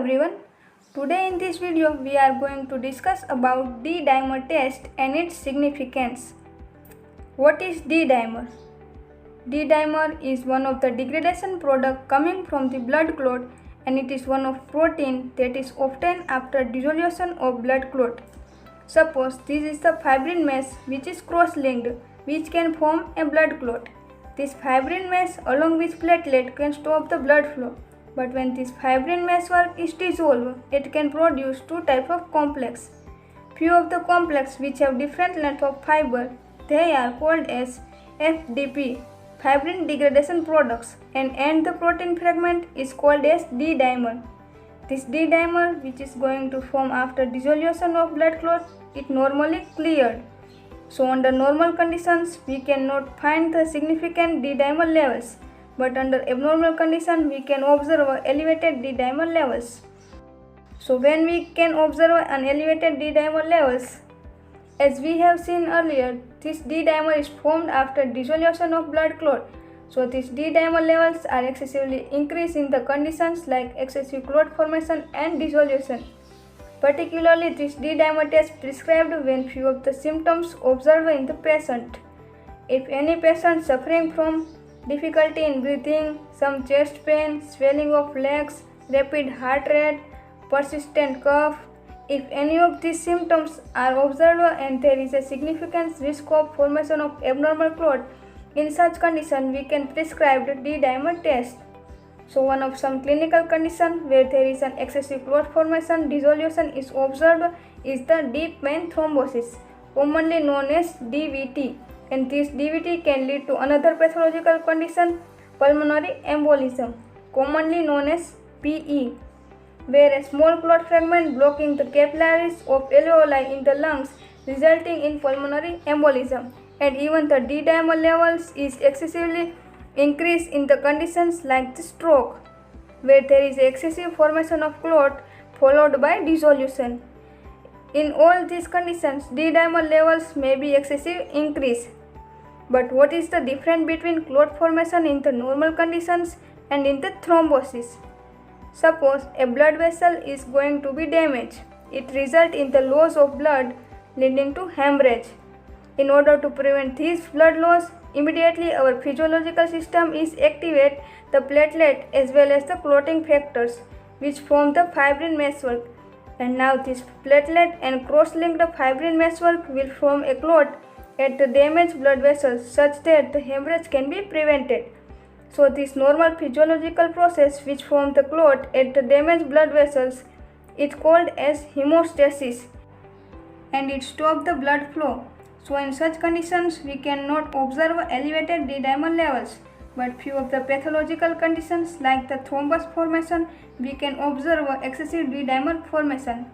everyone. Today in this video we are going to discuss about D-dimer test and its significance. What is D-dimer? D-dimer is one of the degradation product coming from the blood clot, and it is one of protein that is obtained after dissolution of blood clot. Suppose this is the fibrin mesh which is cross-linked, which can form a blood clot. This fibrin mesh along with platelet can stop the blood flow. But when this fibrin meshwork is dissolved, it can produce two types of complex. Few of the complex which have different length of fiber, they are called as FDP, fibrin degradation products, and the protein fragment is called as D-dimer. This D-dimer, which is going to form after dissolution of blood clot, is normally cleared. So under normal conditions, we cannot find the significant D-dimer levels. But under abnormal condition, we can observe elevated D-dimer levels. So when we can observe an elevated D-dimer levels, as we have seen earlier, this D-dimer is formed after dissolution of blood clot. So these D-dimer levels are excessively increased in the conditions like excessive clot formation and dissolution. Particularly, this D-dimer test prescribed when few of the symptoms observed in the patient. If any patient suffering from difficulty in breathing, some chest pain, swelling of legs, rapid heart rate, persistent cough, if any of these symptoms are observed and there is a significant risk of formation of abnormal clot, in such condition we can prescribe the D-dimer test. So one of some clinical condition where there is an excessive clot formation dissolution is observed is the deep vein thrombosis, commonly known as DVT. And this DVT can lead to another pathological condition, pulmonary embolism, commonly known as PE, where a small clot fragment blocking the capillaries of alveoli in the lungs, resulting in pulmonary embolism. And even the D-dimer levels is excessively increased in the conditions like the stroke, where there is excessive formation of clot followed by dissolution. In all these conditions, D-dimer levels may be excessive increase. But what is the difference between clot formation in the normal conditions and in the thrombosis? Suppose a blood vessel is going to be damaged. It results in the loss of blood leading to hemorrhage. In order to prevent this blood loss, immediately our physiological system is activate the platelet as well as the clotting factors which form the fibrin meshwork. And now this platelet and cross-linked fibrin meshwork will form a clot at the damaged blood vessels such that the hemorrhage can be prevented. So this normal physiological process which forms the clot at the damaged blood vessels is called as hemostasis, and it stops the blood flow. So in such conditions we cannot observe elevated D-dimer levels, but few of the pathological conditions like the thrombus formation we can observe excessive D-dimer formation.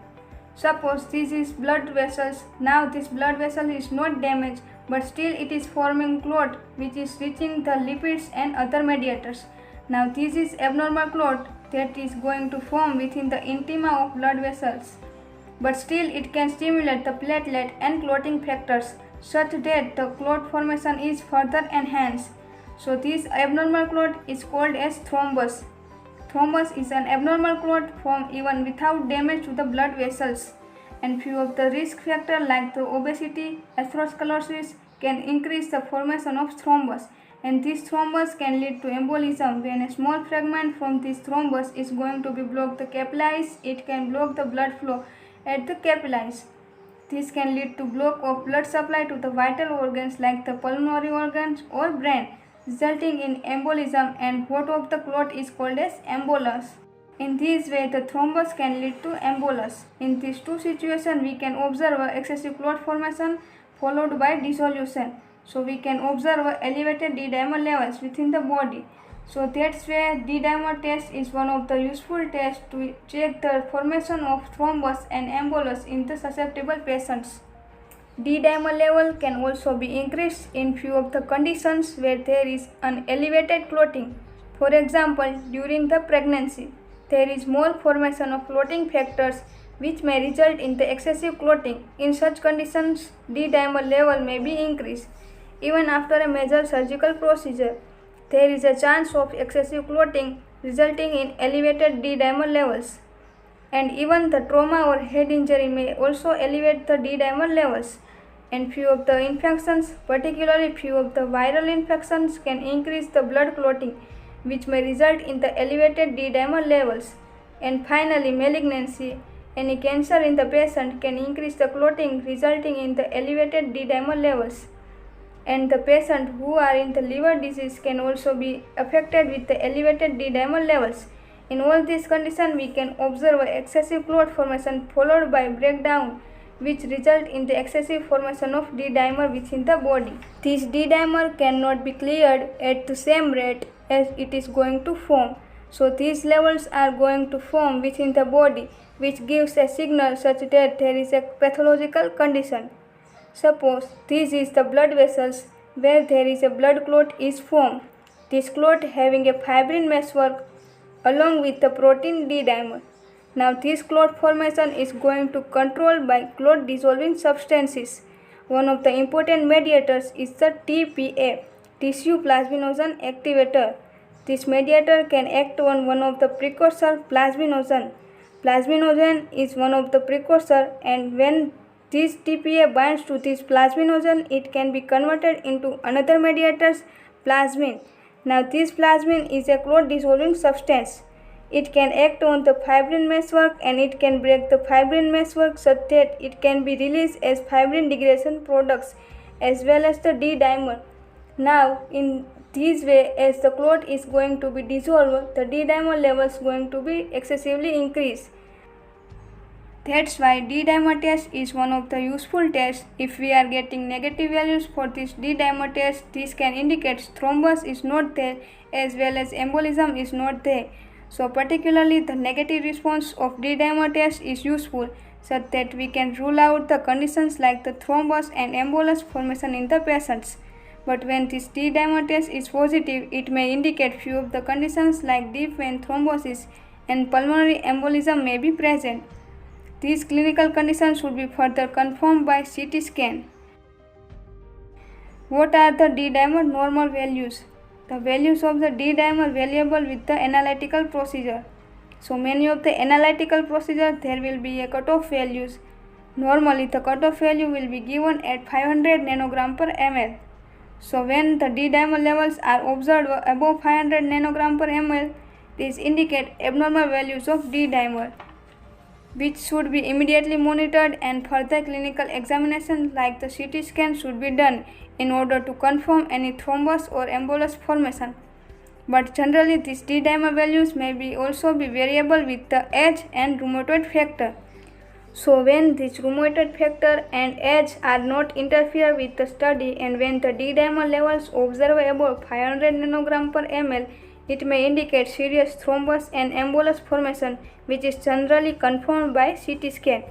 Suppose this is blood vessels. Now this blood vessel is not damaged, but still it is forming clot which is reaching the lipids and other mediators. Now this is abnormal clot that is going to form within the intima of blood vessels, but still it can stimulate the platelet and clotting factors such that the clot formation is further enhanced. So this abnormal clot is called as thrombus. Thrombus is an abnormal clot formed even without damage to the blood vessels, and few of the risk factors like the obesity, atherosclerosis can increase the formation of thrombus, and this thrombus can lead to embolism. When a small fragment from this thrombus is going to be block the capillaries, it can block the blood flow at the capillaries. This can lead to block of blood supply to the vital organs like the pulmonary organs or brain, resulting in embolism, and what of the clot is called as embolus. In this way, the thrombus can lead to embolus. In these two situations, we can observe excessive clot formation followed by dissolution. So we can observe elevated D-dimer levels within the body. So that's why D-dimer test is one of the useful tests to check the formation of thrombus and embolus in the susceptible patients. D-dimer level can also be increased in few of the conditions where there is an elevated clotting. For example, during the pregnancy, there is more formation of clotting factors which may result in the excessive clotting. In such conditions, D-dimer level may be increased. Even after a major surgical procedure, there is a chance of excessive clotting resulting in elevated D-dimer levels. and even the trauma or head injury may also elevate the D-dimer levels. And few of the infections, particularly few of the viral infections, can increase the blood clotting, which may result in the elevated D-dimer levels. And finally, malignancy. Any cancer in the patient can increase the clotting, resulting in the elevated D-dimer levels. And the patient who are in the liver disease can also be affected with the elevated D-dimer levels. In all these conditions, we can observe excessive clot formation followed by breakdown, which result in the excessive formation of D-dimer within the body. This D-dimer cannot be cleared at the same rate as it is going to form. So these levels are going to form within the body, which gives a signal such that there is a pathological condition. Suppose this is the blood vessels where there is a blood clot is formed. This clot having a fibrin meshwork along with the protein D-dimer. Now this clot formation is going to control by clot dissolving substances. One of the important mediators is the TPA, tissue plasminogen activator. This mediator can act on one of the precursor plasminogen. Plasminogen is one of the precursor, and when this TPA binds to this plasminogen, it can be converted into another mediator's plasmin. Now this plasmin is a clot dissolving substance. It can act on the fibrin meshwork and it can break the fibrin meshwork such that it can be released as fibrin degradation products as well as the D-dimer. Now in this way, as the clot is going to be dissolved, the D-dimer levels going to be excessively increased. That's why D-dimer test is one of the useful tests. If we are getting negative values for this D-dimer test, this can indicate thrombus is not there as well as embolism is not there. So particularly the negative response of D-dimer test is useful such that we can rule out the conditions like the thrombus and embolus formation in the patients. But when this D-dimer test is positive, it may indicate few of the conditions like deep vein thrombosis and pulmonary embolism may be present. These clinical conditions should be further confirmed by CT scan. What are the D-dimer normal values? The values of the D-dimer variable with the analytical procedure. So many of the analytical procedure there will be a cutoff values. Normally the cutoff value will be given at 500 nanogram per ml. So when the D-dimer levels are observed above 500 nanogram per ml, these indicate abnormal values of D-dimer, which should be immediately monitored, and further clinical examination like the CT scan should be done in order to confirm any thrombus or embolus formation. But generally these D-dimer values may be also be variable with the age and rheumatoid factor. So when this rheumatoid factor and age are not interfere with the study, and when the D-dimer levels observed above 500 nanogram per ml, it may indicate serious thrombus and embolus formation, which is generally confirmed by CT scan.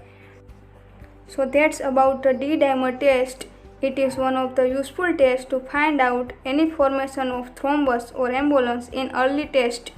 So that's about the D-dimer test. It is one of the useful tests to find out any formation of thrombus or embolus in early test.